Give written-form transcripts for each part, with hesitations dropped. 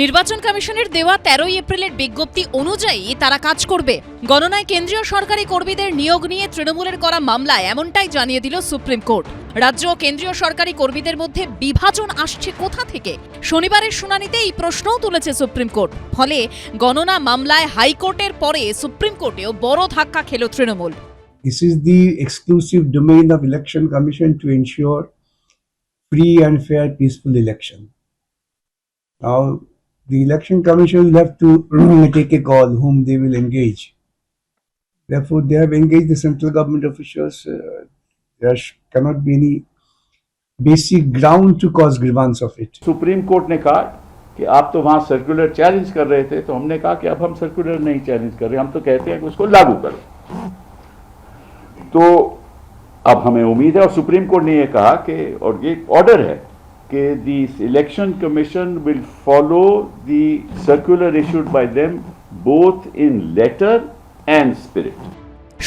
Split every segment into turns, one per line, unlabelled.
নির্বাচন কমিশনের দেওয়া 13 এপ্রিলের বিজ্ঞপ্তি অনুযায়ী তারা কাজ করবে। গণনায় কেন্দ্রীয় সরকারি কর্মীদের নিয়োগ নিয়ে তৃণমূলের করা মামলায় এমনটাই জানিয়ে দিল সুপ্রিম কোর্ট। রাজ্য ও কেন্দ্রীয় সরকারি কর্মীদের মধ্যে বিভাজন আসছে কোথা থেকে? শনিবারের শুনানিতে এই প্রশ্নও তুলেছে সুপ্রিম কোর্ট। ফলে গণনা মামলায় হাইকোর্টের পরে সুপ্রিম কোর্টেও বড় ধাক্কা খেল Trinamool.
This is the exclusive domain of Election Commission to ensure free and fair, peaceful election. Now, the Election Commission will have to take a call whom they will engage. Therefore, they have engaged the central government officials. There cannot be any basic ground to cause grievance of it.
Supreme court ने कहा कि आप तो वहां circular challenge कर रहे थे, तो हमने कहा कि अब हम सर्कुलर नहीं चैलेंज कर रहे, हम तो कहते हैं कि उसको लागू करो। तो अब हमें उम्मीद है, और सुप्रीम कोर्ट ने यह कहा कि, और ये ऑर्डर है कि the election commission will follow the circular issued by them both in letter and spirit.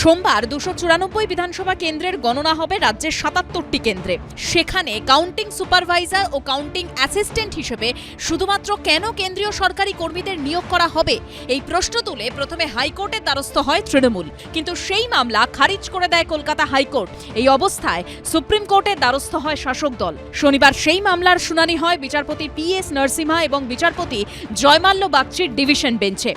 সোমবার 294 বিধানসভা কেন্দ্রের গণনা হবে রাজ্যের 77টি কেন্দ্রে। সেখানে কাউন্টিং সুপারভাইজার ও কাউন্টিং অ্যাসিস্ট্যান্ট হিসেবে শুধুমাত্র কেন কেন্দ্রীয় সরকারি কর্মীদের নিয়োগ করা হবে এই প্রশ্ন তুলে প্রথমে হাইকোর্টের দ্বারস্থ হয় তৃণমূল, কিন্তু সেই মামলা খারিজ করে দেয় কলকাতা হাইকোর্ট। এই অবস্থায় সুপ্রিম কোর্টের দ্বারস্থ হয় শাসক দল। শনিবার সেই মামলার শুনানি হয় বিচারপতি PS নরসিমহা এবং বিচারপতি জয়মাল্য বাগচির ডিভিশন বেঞ্চে।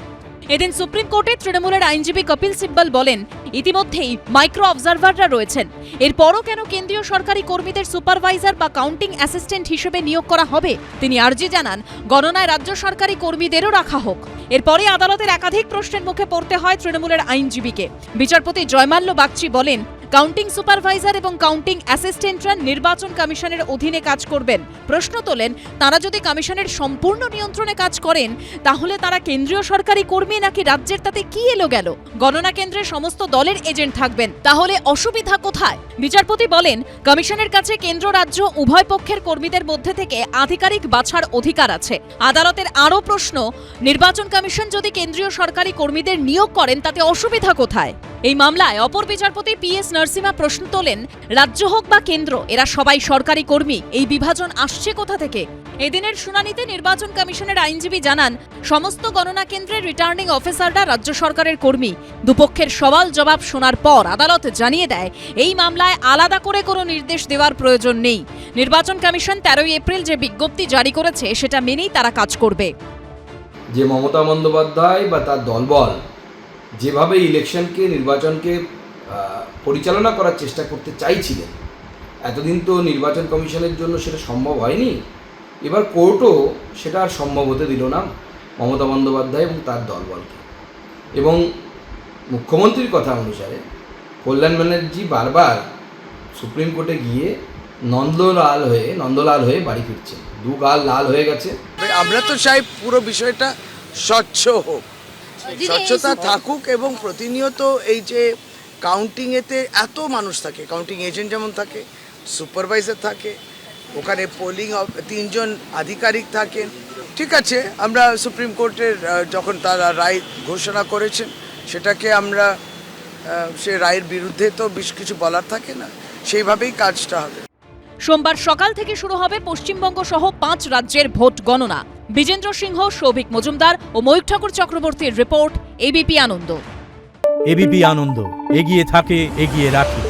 এদিন সুপ্রিম কোর্টে তৃণমূলের আইনজীবী কপিল সিব্বল বলেন, ইতিমধ্যেই মাইক্রো অবজারভাররা রয়েছেন, এরপরও কেন কেন্দ্রীয় সরকারি কর্মীদের সুপারভাইজার বা কাউন্টিং অ্যাসিস্ট্যান্ট হিসেবে নিয়োগ করা হবে? তিনি আর্জি জানান গণনায় রাজ্য সরকারি কর্মীদেরও রাখা হোক। এরপরে আদালতের একাধিক প্রশ্নের মুখে পড়তে হয় তৃণমূলের আইনজীবীকে। বিচারপতি জয়মাল্য বাগচি বলেন, কাউন্টিং সুপারভাইজার এবং কাউন্টিং অ্যাসিস্ট্যান্টরা নির্বাচন কমিশনের অধীনে কাজ করবেন। প্রশ্ন তোলেন, তারা যদি কমিশনের সম্পূর্ণ নিয়ন্ত্রণে কাজ করেন তাহলে তারা কেন্দ্রীয় সরকারি কর্মী নাকি রাজ্যের, তাতে কি এলো গেল? গণনা কেন্দ্রে সমস্ত দলের এজেন্ট থাকবেন, তাহলে অসুবিধা কোথায়? বিচারপতি বলেন, কমিশনের কাছে কেন্দ্র রাজ্য উভয় পক্ষের কর্মীদের মধ্যে থেকে আধিকারিক বাছার অধিকার আছে। আদালতের আরও প্রশ্ন, নির্বাচন কমিশন যদি কেন্দ্রীয় সরকারি কর্মীদের নিয়োগ করেন তাতে অসুবিধা কোথায়? এই মামলায় অপর বিচারপতি PS নরসিমহা প্রশ্ন তোলেন, রাজ্য হোক বা কেন্দ্র, এরা সবাই সরকারি কর্মী, এই বিভাজন আসছে কোথা থেকে? এদিনের শুনানিতে নির্বাচন কমিশনের আইনজীবী জানান, সমস্ত গণনা কেন্দ্রের রিটার্নিং অফিসাররা রাজ্য সরকারের কর্মী। দুপক্ষের সওয়াল জবাব শোনার পর আদালত জানিয়ে দেয়, এই মামলায় আলাদা করে কোনো নির্দেশ দেওয়ার প্রয়োজন নেই। নির্বাচন কমিশন 13 এপ্রিল যে বিজ্ঞপ্তি জারি করেছে সেটা মেনেই তারা কাজ করবে।
যে মমতা বন্দ্যোপাধ্যায় বা তার দলবল যেভাবে ইলেকশনকে, নির্বাচনকে পরিচালনা করার চেষ্টা করতে চাইছিলেন, এতদিন তো নির্বাচন কমিশনের জন্য সেটা সম্ভব হয়নি। এবার কোর্টও সেটা আর সম্ভব হতে দিল না মমতা বন্দ্যোপাধ্যায় এবং তার দলবলকে। এবং মুখ্যমন্ত্রীর কথা অনুসারে কল্যাণ ব্যানার্জি বারবার সুপ্রিম কোর্টে গিয়ে নন্দলাল হয়ে বাড়ি ফিরছে, দু গাল লাল হয়ে গেছে।
আমরা তো চাই পুরো বিষয়টা স্বচ্ছ হোক, স্বচ্ছতা থাকুক, এবং প্রতিনিয়ত এই যে কাউন্টিংয়েতে এত মানুষ থাকে, কাউন্টিং এজেন্ট যেমন থাকে, সুপারভাইজার থাকে, ওখানে পোলিং 3 জন আধিকারিক থাকেন। ঠিক আছে, আমরা সুপ্রিম কোর্টের যখন তারা রায় ঘোষণা করেছেন সেটাকে আমরা সে রায়ের বিরুদ্ধে তো বেশ কিছু বলার থাকে না, সেইভাবেই কাজটা হবে।
সোমবার সকাল থেকে শুরু হবে পশ্চিমবঙ্গ সহ 5 রাজ্যের ভোট গণনা। বিজেন্দ্র সিংহ, সৌভিক মজুমদার ও ময়ূখ ঠাকুর চক্রবর্তীর রিপোর্ট, ABP আনন্দ।
ABP আনন্দ, এগিয়ে থাকে, এগিয়ে রাখে।